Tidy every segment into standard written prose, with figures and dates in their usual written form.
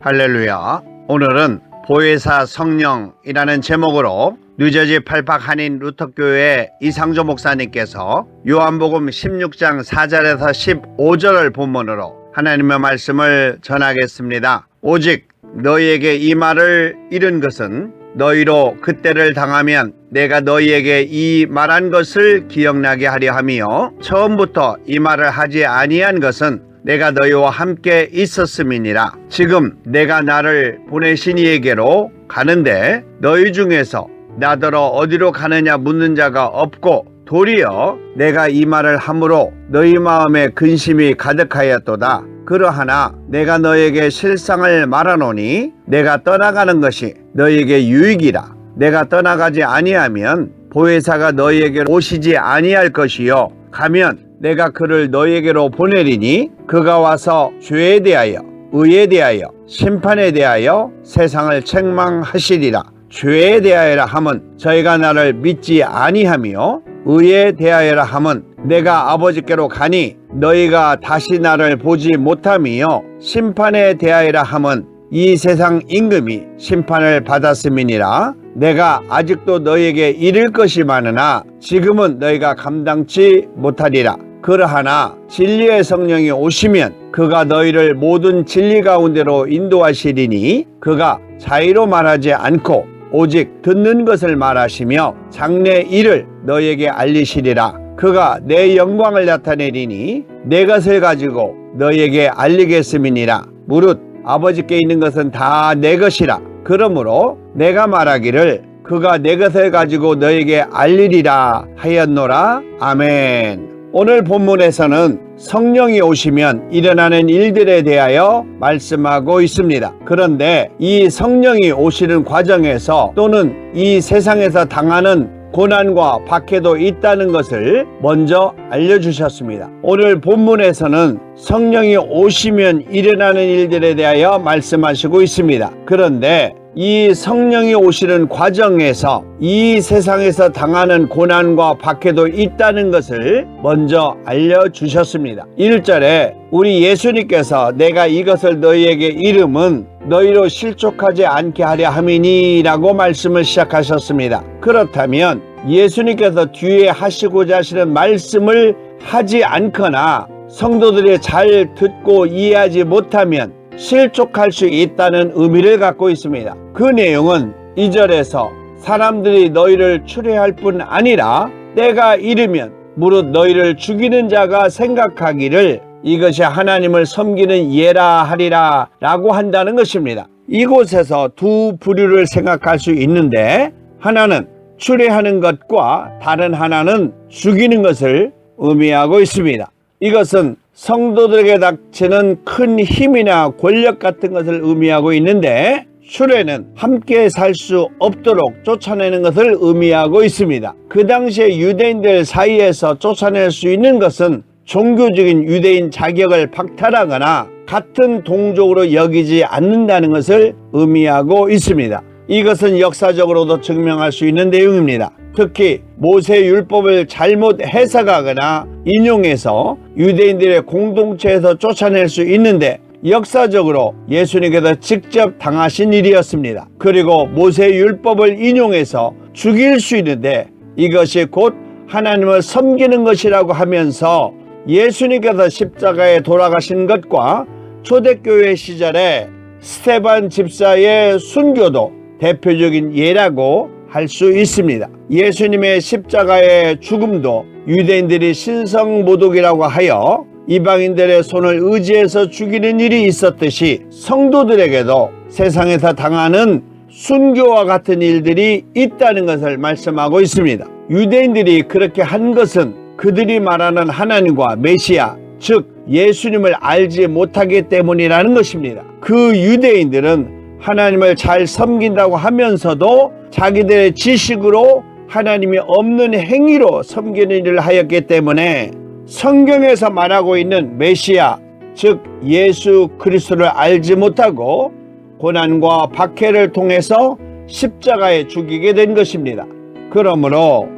할렐루야. 오늘은 보혜사 성령이라는 제목으로 뉴저지 팔팍 한인 루터교회 이상조 목사님께서 요한복음 16장 4절에서 15절을 본문으로 하나님의 말씀을 전하겠습니다. 오직 너희에게 이 말을 이른 것은 너희로 그때를 당하면 내가 너희에게 이 말한 것을 기억나게 하려 함이요 처음부터 이 말을 하지 아니한 것은 내가 너희와 함께 있었음이니라. 지금 내가 나를 보내신 이에게로 가는데 너희 중에서 나더러 어디로 가느냐 묻는 자가 없고 도리어 내가 이 말을 함으로 너희 마음에 근심이 가득하였도다. 그러하나 내가 너에게 실상을 말하노니 내가 떠나가는 것이 너희에게 유익이라. 내가 떠나가지 아니하면 보혜사가 너희에게 오시지 아니할 것이요 가면 내가 그를 너희에게로 보내리니 그가 와서 죄에 대하여 의에 대하여 심판에 대하여 세상을 책망하시리라. 죄에 대하여라 함은 저희가 나를 믿지 아니하며 의에 대하여라 함은 내가 아버지께로 가니 너희가 다시 나를 보지 못함이요 심판에 대하여라 함은 이 세상 임금이 심판을 받았음이니라. 내가 아직도 너희에게 이를 것이 많으나 지금은 너희가 감당치 못하리라. 그러하나 진리의 성령이 오시면 그가 너희를 모든 진리 가운데로 인도하시리니 그가 자의로 말하지 않고 오직 듣는 것을 말하시며 장래 일을 너희에게 알리시리라. 그가 내 영광을 나타내리니 내 것을 가지고 너희에게 알리겠음이니라. 무릇 아버지께 있는 것은 다 내 것이라. 그러므로 내가 말하기를 그가 내 것을 가지고 너희에게 알리리라 하였노라. 아멘. 오늘 본문에서는 성령이 오시면 일어나는 일들에 대하여 말씀하고 있습니다. 그런데 이 성령이 오시는 과정에서 또는 이 세상에서 당하는 고난과 박해도 있다는 것을 먼저 알려주셨습니다. 오늘 본문에서는 성령이 오시면 일어나는 일들에 대하여 말씀하시고 있습니다. 그런데 이 성령이 오시는 과정에서 이 세상에서 당하는 고난과 박해도 있다는 것을 먼저 알려주셨습니다. 1절에 우리 예수님께서 내가 이것을 너희에게 이름은 너희로 실족하지 않게 하려 함이니 라고 말씀을 시작하셨습니다. 그렇다면 예수님께서 뒤에 하시고자 하시는 말씀을 하지 않거나 성도들이 잘 듣고 이해하지 못하면 실족할 수 있다는 의미를 갖고 있습니다. 그 내용은 2절에서 사람들이 너희를 추례할 뿐 아니라 때가 이르면 무릇 너희를 죽이는 자가 생각하기를 이것이 하나님을 섬기는 예라 하리라 라고 한다는 것입니다. 이곳에서 두 부류를 생각할 수 있는데 하나는 추례하는 것과 다른 하나는 죽이는 것을 의미하고 있습니다. 이것은 성도들에게 닥치는 큰 힘이나 권력 같은 것을 의미하고 있는데 추례는 함께 살 수 없도록 쫓아내는 것을 의미하고 있습니다. 그 당시에 유대인들 사이에서 쫓아낼 수 있는 것은 종교적인 유대인 자격을 박탈하거나 같은 동족으로 여기지 않는다는 것을 의미하고 있습니다. 이것은 역사적으로도 증명할 수 있는 내용입니다. 특히 모세 율법을 잘못 해석하거나 인용해서 유대인들의 공동체에서 쫓아낼 수 있는데 역사적으로 예수님께서 직접 당하신 일이었습니다. 그리고 모세 율법을 인용해서 죽일 수 있는데 이것이 곧 하나님을 섬기는 것이라고 하면서 예수님께서 십자가에 돌아가신 것과 초대교회 시절에 스데반 집사의 순교도 대표적인 예라고 할 수 있습니다. 예수님의 십자가의 죽음도 유대인들이 신성모독이라고 하여 이방인들의 손을 의지해서 죽이는 일이 있었듯이 성도들에게도 세상에서 당하는 순교와 같은 일들이 있다는 것을 말씀하고 있습니다. 유대인들이 그렇게 한 것은 그들이 말하는 하나님과 메시아, 즉 예수님을 알지 못하기 때문이라는 것입니다. 그 유대인들은 하나님을 잘 섬긴다고 하면서도 자기들의 지식으로 하나님이 없는 행위로 섬기는 일을 하였기 때문에 성경에서 말하고 있는 메시아, 즉 예수 그리스도를 알지 못하고 고난과 박해를 통해서 십자가에 죽이게 된 것입니다. 그러므로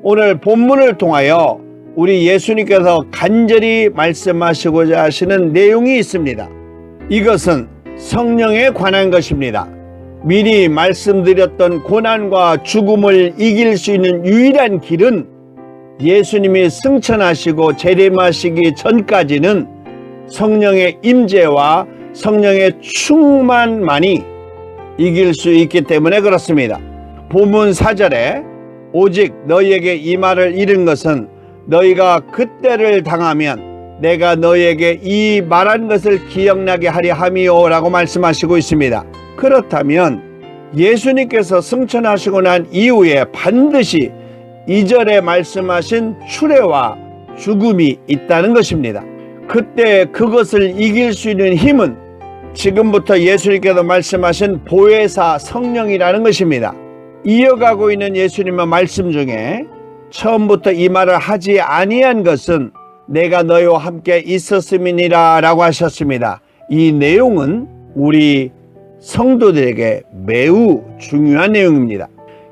오늘 본문을 통하여 우리 예수님께서 간절히 말씀하시고자 하시는 내용이 있습니다. 이것은 성령에 관한 것입니다. 미리 말씀드렸던 고난과 죽음을 이길 수 있는 유일한 길은 예수님이 승천하시고 재림하시기 전까지는 성령의 임재와 성령의 충만만이 이길 수 있기 때문에 그렇습니다. 본문 4절에 오직 너희에게 이 말을 이른 것은 너희가 그때를 당하면 내가 너희에게 이 말한 것을 기억나게 하려 함이요 라고 말씀하시고 있습니다. 그렇다면 예수님께서 승천하시고 난 이후에 반드시 2절에 말씀하신 추례와 죽음이 있다는 것입니다. 그때 그것을 이길 수 있는 힘은 지금부터 예수님께서 말씀하신 보혜사 성령이라는 것입니다. 이어가고 있는 예수님의 말씀 중에 처음부터 이 말을 하지 아니한 것은 내가 너희와 함께 있었음이니라 라고 하셨습니다. 이 내용은 우리 성도들에게 매우 중요한 내용입니다.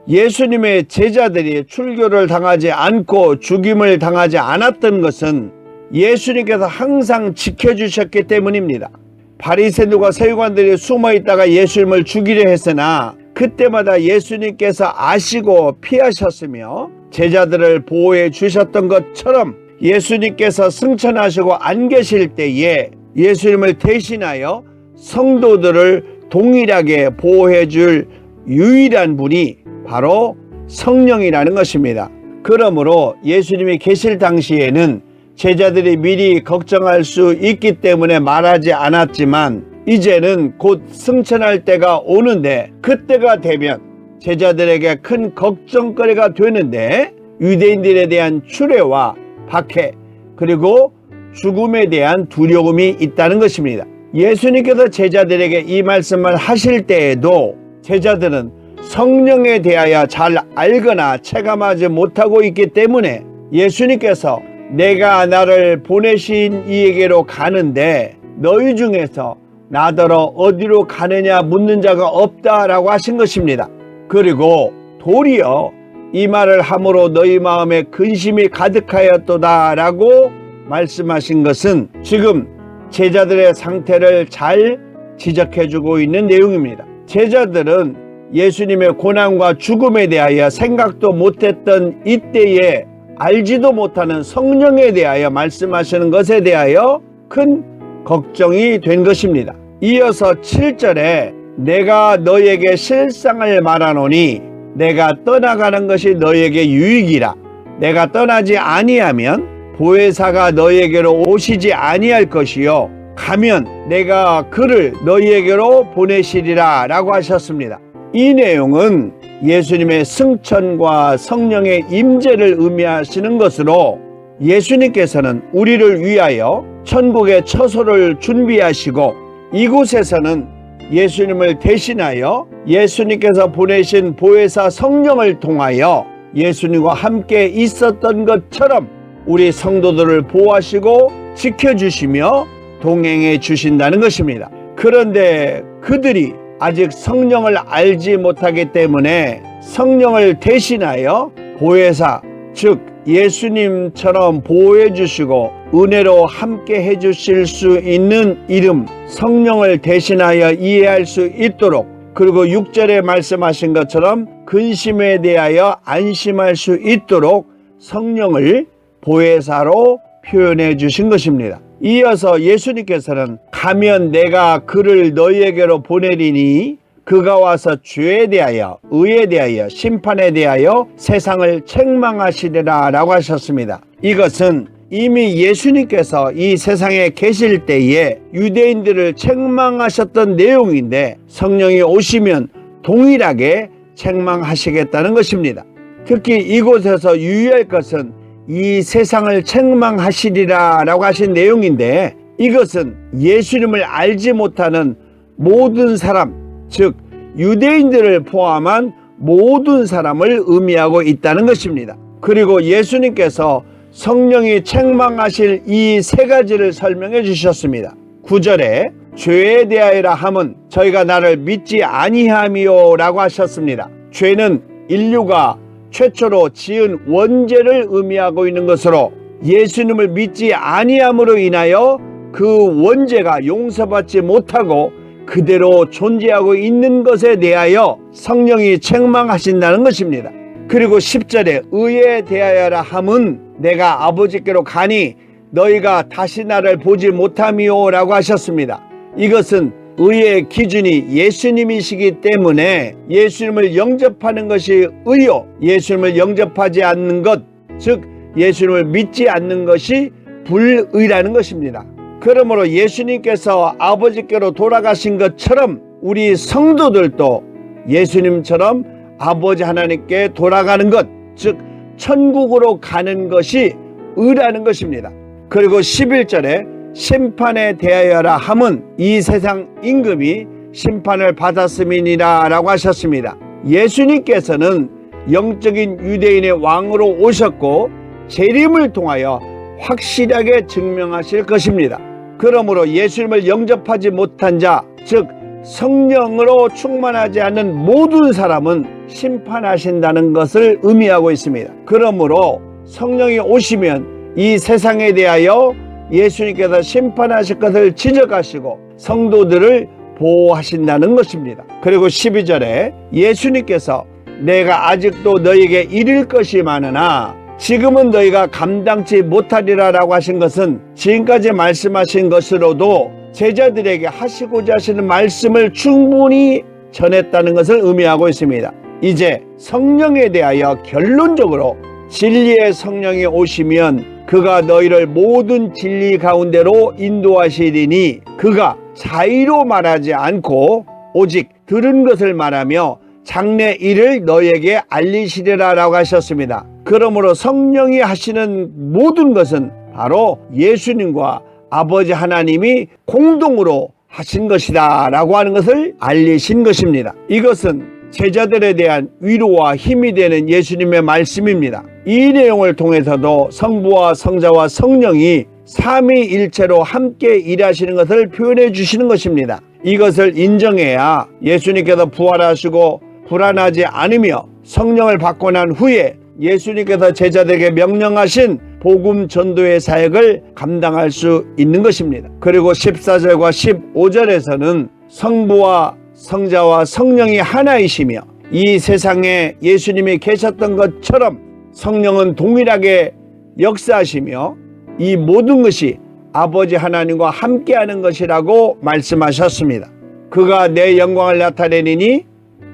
예수님의 제자들이 출교를 당하지 않고 죽임을 당하지 않았던 것은 예수님께서 항상 지켜주셨기 때문입니다. 바리새인들과 서기관들이 숨어있다가 예수님을 죽이려 했으나 그때마다 예수님께서 아시고 피하셨으며 제자들을 보호해 주셨던 것처럼 예수님께서 승천하시고 안 계실 때에 예수님을 대신하여 성도들을 동일하게 보호해 줄 유일한 분이 바로 성령이라는 것입니다. 그러므로 예수님이 계실 당시에는 제자들이 미리 걱정할 수 있기 때문에 말하지 않았지만 이제는 곧 승천할 때가 오는데 그때가 되면 제자들에게 큰 걱정거리가 되는데 유대인들에 대한 추례와 박해 그리고 죽음에 대한 두려움이 있다는 것입니다. 예수님께서 제자들에게 이 말씀을 하실 때에도 제자들은 성령에 대하여 잘 알거나 체감하지 못하고 있기 때문에 예수님께서 내가 나를 보내신 이에게로 가는데 너희 중에서 나더러 어디로 가느냐 묻는 자가 없다라고 하신 것입니다. 그리고 도리어 이 말을 함으로 너희 마음에 근심이 가득하였도다 라고 말씀하신 것은 지금 제자들의 상태를 잘 지적해주고 있는 내용입니다. 제자들은 예수님의 고난과 죽음에 대하여 생각도 못했던 이때에 알지도 못하는 성령에 대하여 말씀하시는 것에 대하여 큰 걱정이 된 것입니다. 이어서 7절에 내가 너에게 실상을 말하노니 내가 떠나가는 것이 너에게 유익이라. 내가 떠나지 아니하면 보혜사가 너에게로 오시지 아니할 것이요 가면 내가 그를 너희에게로 보내시리라 라고 하셨습니다. 이 내용은 예수님의 승천과 성령의 임재를 의미하시는 것으로 예수님께서는 우리를 위하여 천국의 처소를 준비하시고 이곳에서는 예수님을 대신하여 예수님께서 보내신 보혜사 성령을 통하여 예수님과 함께 있었던 것처럼 우리 성도들을 보호하시고 지켜주시며 동행해 주신다는 것입니다. 그런데 그들이 아직 성령을 알지 못하기 때문에 성령을 대신하여 보혜사 즉 예수님처럼 보호해 주시고 은혜로 함께 해 주실 수 있는 이름 성령을 대신하여 이해할 수 있도록 그리고 6절에 말씀하신 것처럼 근심에 대하여 안심할 수 있도록 성령을 보혜사로 표현해 주신 것입니다. 이어서 예수님께서는 가면 내가 그를 너희에게로 보내리니 그가 와서 죄에 대하여 의에 대하여 심판에 대하여 세상을 책망하시리라 라고 하셨습니다. 이것은 이미 예수님께서 이 세상에 계실 때에 유대인들을 책망하셨던 내용인데 성령이 오시면 동일하게 책망하시겠다는 것입니다. 특히 이곳에서 유의할 것은 이 세상을 책망하시리라 라고 하신 내용인데 이것은 예수님을 알지 못하는 모든 사람 즉 유대인들을 포함한 모든 사람을 의미하고 있다는 것입니다. 그리고 예수님께서 성령이 책망하실 이 세 가지를 설명해 주셨습니다. 9절에 죄에 대하여라 함은 저희가 나를 믿지 아니함이요 라고 하셨습니다. 죄는 인류가 최초로 지은 원죄를 의미하고 있는 것으로 예수님을 믿지 아니함으로 인하여 그 원죄가 용서받지 못하고 그대로 존재하고 있는 것에 대하여 성령이 책망하신다는 것입니다. 그리고 10절에 의에 대하여라 함은 내가 아버지께로 가니 너희가 다시 나를 보지 못함이요 라고 하셨습니다. 이것은 의의 기준이 예수님이시기 때문에 예수님을 영접하는 것이 의요, 예수님을 영접하지 않는 것, 즉 예수님을 믿지 않는 것이 불의라는 것입니다. 그러므로 예수님께서 아버지께로 돌아가신 것처럼 우리 성도들도 예수님처럼 아버지 하나님께 돌아가는 것, 즉 천국으로 가는 것이 의라는 것입니다. 그리고 11절에 심판에 대하여라 함은 이 세상 임금이 심판을 받았음이니라 라고 하셨습니다. 예수님께서는 영적인 유대인의 왕으로 오셨고 재림을 통하여 확실하게 증명하실 것입니다. 그러므로 예수님을 영접하지 못한 자, 즉 성령으로 충만하지 않는 모든 사람은 심판하신다는 것을 의미하고 있습니다. 그러므로 성령이 오시면 이 세상에 대하여 예수님께서 심판하실 것을 지적하시고 성도들을 보호하신다는 것입니다. 그리고 12절에 예수님께서 내가 아직도 너에게 이를 것이 많으나 지금은 너희가 감당치 못하리라 라고 하신 것은 지금까지 말씀하신 것으로도 제자들에게 하시고자 하시는 말씀을 충분히 전했다는 것을 의미하고 있습니다. 이제 성령에 대하여 결론적으로 진리의 성령이 오시면 그가 너희를 모든 진리 가운데로 인도하시리니 그가 자의로 말하지 않고 오직 들은 것을 말하며 장래 일을 너희에게 알리시리라 라고 하셨습니다. 그러므로 성령이 하시는 모든 것은 바로 예수님과 아버지 하나님이 공동으로 하신 것이다 라고 하는 것을 알리신 것입니다. 이것은 제자들에 대한 위로와 힘이 되는 예수님의 말씀입니다. 이 내용을 통해서도 성부와 성자와 성령이 삼위일체로 함께 일하시는 것을 표현해 주시는 것입니다. 이것을 인정해야 예수님께서 부활하시고 불안하지 않으며 성령을 받고 난 후에 예수님께서 제자들에게 명령하신 복음 전도의 사역을 감당할 수 있는 것입니다. 그리고 14절과 15절에서는 성부와 성자와 성령이 하나이시며 이 세상에 예수님이 계셨던 것처럼 성령은 동일하게 역사하시며 이 모든 것이 아버지 하나님과 함께하는 것이라고 말씀하셨습니다. 그가 내 영광을 나타내리니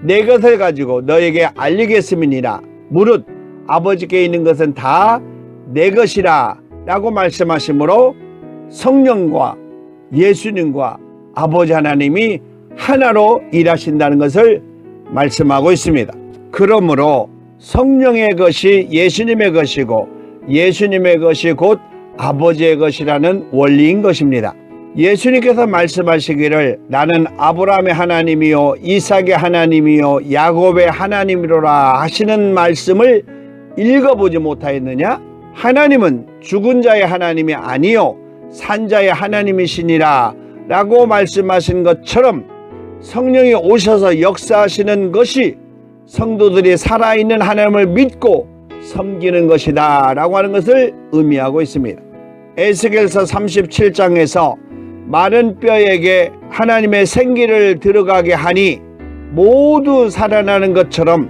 내 것을 가지고 너에게 알리겠음이니라. 무릇 아버지께 있는 것은 다 내 것이라 라고 말씀하시므로 성령과 예수님과 아버지 하나님이 하나로 일하신다는 것을 말씀하고 있습니다. 그러므로 성령의 것이 예수님의 것이고 예수님의 것이 곧 아버지의 것이라는 원리인 것입니다. 예수님께서 말씀하시기를 나는 아브라함의 하나님이요 이삭의 하나님이요 야곱의 하나님이로라 하시는 말씀을 읽어보지 못하였느냐? 하나님은 죽은 자의 하나님이 아니요 산자의 하나님이시니라 라고 말씀하신 것처럼 성령이 오셔서 역사하시는 것이 성도들이 살아있는 하나님을 믿고 섬기는 것이다 라고 하는 것을 의미하고 있습니다. 에스겔서 37장에서 마른 뼈에게 하나님의 생기를 들어가게 하니 모두 살아나는 것처럼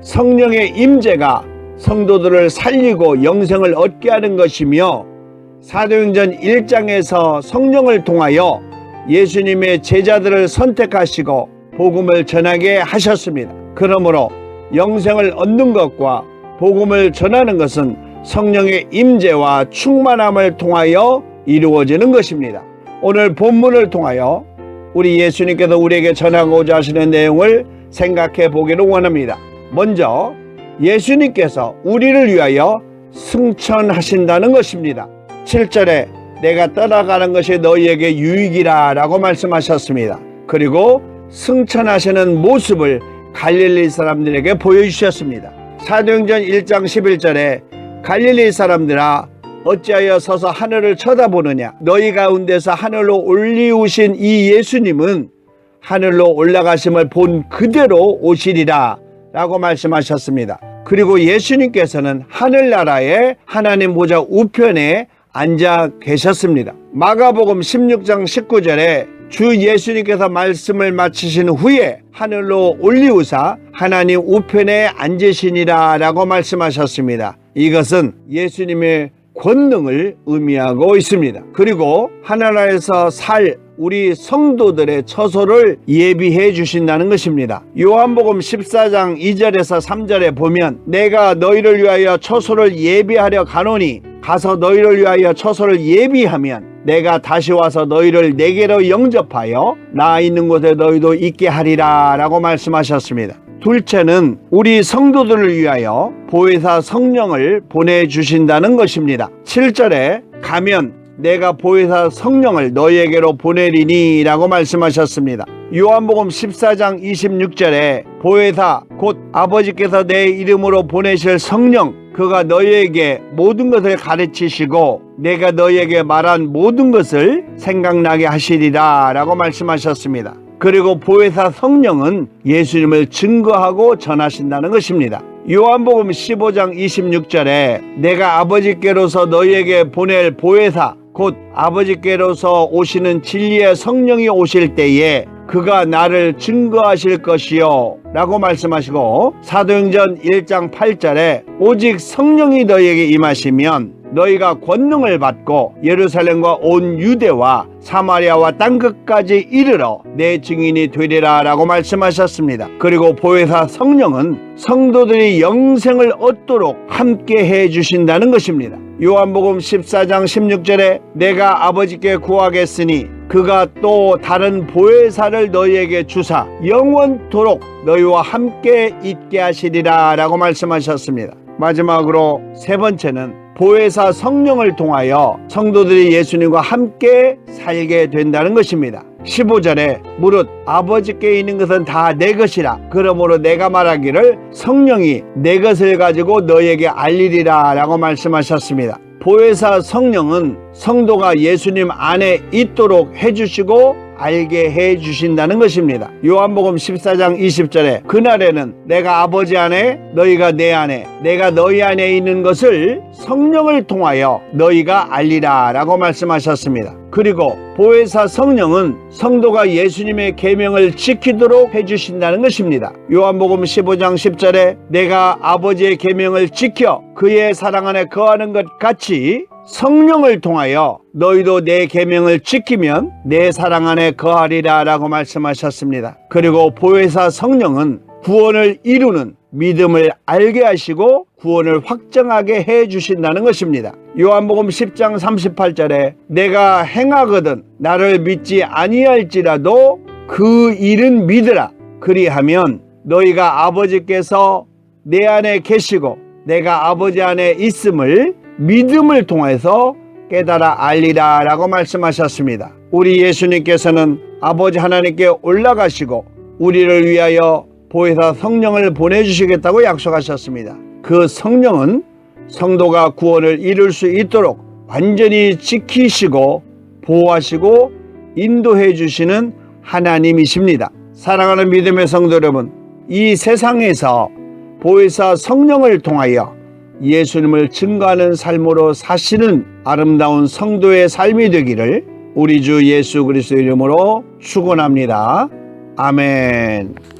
성령의 임재가 성도들을 살리고 영생을 얻게 하는 것이며 사도행전 1장에서 성령을 통하여 예수님의 제자들을 선택하시고 복음을 전하게 하셨습니다. 그러므로 영생을 얻는 것과 복음을 전하는 것은 성령의 임재와 충만함을 통하여 이루어지는 것입니다. 오늘 본문을 통하여 우리 예수님께서 우리에게 전하고자 하시는 내용을 생각해 보기를 원합니다. 먼저 예수님께서 우리를 위하여 승천하신다는 것입니다. 7절에 내가 떠나가는 것이 너희에게 유익이라 라고 말씀하셨습니다. 그리고 승천하시는 모습을 갈릴리 사람들에게 보여주셨습니다. 사도행전 1장 11절에 갈릴리 사람들아 어찌하여 서서 하늘을 쳐다보느냐 너희 가운데서 하늘로 올리우신 이 예수님은 하늘로 올라가심을 본 그대로 오시리라 라고 말씀하셨습니다. 그리고 예수님께서는 하늘나라의 하나님 보좌 우편에 앉아 계셨습니다. 마가복음 16장 19절에 주 예수님께서 말씀을 마치신 후에 하늘로 올리우사 하나님 우편에 앉으시니라 라고 말씀하셨습니다. 이것은 예수님의 권능을 의미하고 있습니다. 그리고 하늘나라에서 살 우리 성도들의 처소를 예비해 주신다는 것입니다. 요한복음 14장 2절에서 3절에 보면 내가 너희를 위하여 처소를 예비하려 가노니 가서 너희를 위하여 처소를 예비하면 내가 다시 와서 너희를 내게로 영접하여 나 있는 곳에 너희도 있게 하리라 라고 말씀하셨습니다. 둘째는 우리 성도들을 위하여 보혜사 성령을 보내주신다는 것입니다. 7절에 가면 내가 보혜사 성령을 너희에게로 보내리니 라고 말씀하셨습니다. 요한복음 14장 26절에 보혜사 곧 아버지께서 내 이름으로 보내실 성령 그가 너희에게 모든 것을 가르치시고 내가 너희에게 말한 모든 것을 생각나게 하시리라 라고 말씀하셨습니다. 그리고 보혜사 성령은 예수님을 증거하고 전하신다는 것입니다. 요한복음 15장 26절에 내가 아버지께로서 너희에게 보낼 보혜사 곧 아버지께로서 오시는 진리의 성령이 오실 때에 그가 나를 증거하실 것이요 라고 말씀하시고 사도행전 1장 8절에 오직 성령이 너희에게 임하시면 너희가 권능을 받고 예루살렘과 온 유대와 사마리아와 땅끝까지 이르러 내 증인이 되리라 라고 말씀하셨습니다. 그리고 보혜사 성령은 성도들이 영생을 얻도록 함께 해 주신다는 것입니다. 요한복음 14장 16절에 내가 아버지께 구하겠으니 그가 또 다른 보혜사를 너희에게 주사 영원토록 너희와 함께 있게 하시리라 라고 말씀하셨습니다. 마지막으로 세 번째는 보혜사 성령을 통하여 성도들이 예수님과 함께 살게 된다는 것입니다. 15절에 무릇 아버지께 있는 것은 다 내 것이라 그러므로 내가 말하기를 성령이 내 것을 가지고 너희에게 알리리라 라고 말씀하셨습니다. 보혜사 성령은 성도가 예수님 안에 있도록 해주시고 알게 해주신다는 것입니다. 요한복음 14장 20절에 그날에는 내가 아버지 안에 너희가 내 안에 내가 너희 안에 있는 것을 성령을 통하여 너희가 알리라 라고 말씀하셨습니다. 그리고 보혜사 성령은 성도가 예수님의 계명을 지키도록 해주신다는 것입니다. 요한복음 15장 10절에 내가 아버지의 계명을 지켜 그의 사랑 안에 거하는 것 같이 성령을 통하여 너희도 내 계명을 지키면 내 사랑 안에 거하리라 라고 말씀하셨습니다. 그리고 보혜사 성령은 구원을 이루는 믿음을 알게 하시고 구원을 확정하게 해 주신다는 것입니다. 요한복음 10장 38절에 내가 행하거든 나를 믿지 아니할지라도 그 일은 믿으라. 그리하면 너희가 아버지께서 내 안에 계시고 내가 아버지 안에 있음을 믿음을 통해서 깨달아 알리라 라고 말씀하셨습니다. 우리 예수님께서는 아버지 하나님께 올라가시고 우리를 위하여 보혜사 성령을 보내주시겠다고 약속하셨습니다. 그 성령은 성도가 구원을 이룰 수 있도록 완전히 지키시고 보호하시고 인도해 주시는 하나님이십니다. 사랑하는 믿음의 성도 여러분, 이 세상에서 보혜사 성령을 통하여 예수님을 증거하는 삶으로 사시는 아름다운 성도의 삶이 되기를 우리 주 예수 그리스도 이름으로 축원합니다. 아멘.